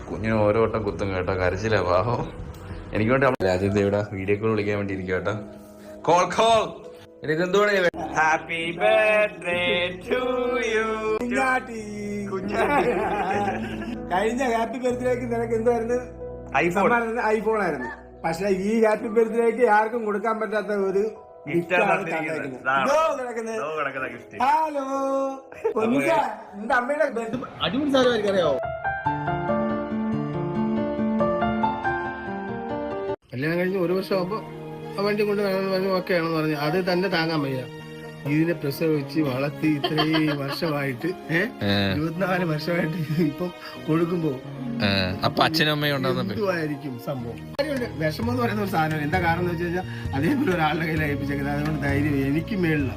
കുഞ്ഞിന് ഓരോ വട്ടം കുത്തും കേട്ടോ, കരച്ചില്ല പാവം. എനിക്ക് വേണ്ടി രാജ്യത്തെ ഇവിടെ വീഡിയോ കോൾ വിളിക്കാൻ വേണ്ടി ഇരിക്കും കേട്ടോ. കോൾ കോൾ ഇതെന്തുവാണ്? ഹാപ്പി ബർത്ത്ഡേ ടു യു കഴിഞ്ഞ ഹാപ്പി ബർത്ത്ഡേക്ക് നിനക്ക് എന്തായിരുന്നു? ഐഫോൺ ആയിരുന്നു. പക്ഷെ ഈ ഹാപ്പി ബർത്ത്ഡേക്ക് ആർക്കും കൊടുക്കാൻ പറ്റാത്ത ഒരു ഹലോ എന്റെ അമ്മയുടെ അടിപൊളി സാധനം അറിയാവോ? കല്യാണം കഴിഞ്ഞ് 1 വർഷം ആകുമ്പോ വണ്ടി കൊണ്ട് ഒക്കെയാണെന്ന് പറഞ്ഞു. അത് തന്നെ താങ്ങാൻ വയ്യ. ഇതിനെ പ്രസവിച്ച് വളർത്തി ഇത്രയും വർഷമായിട്ട് 24 വർഷമായിട്ട് ഇപ്പം കൊടുക്കുമ്പോ അപ്പൊ അച്ഛനും അമ്മയും എന്തുവായിരിക്കും സംഭവം? വിഷമം എന്ന് പറയുന്ന ഒരു സാധനം. എന്താ കാരണം എന്ന് വെച്ച് കഴിഞ്ഞാൽ അതേപോലെ ഒരാളുടെ കയ്യിൽ ഏൽപ്പിച്ചേക്കുന്നത്. അതുകൊണ്ട് ധൈര്യം എനിക്ക് മേളില്ല.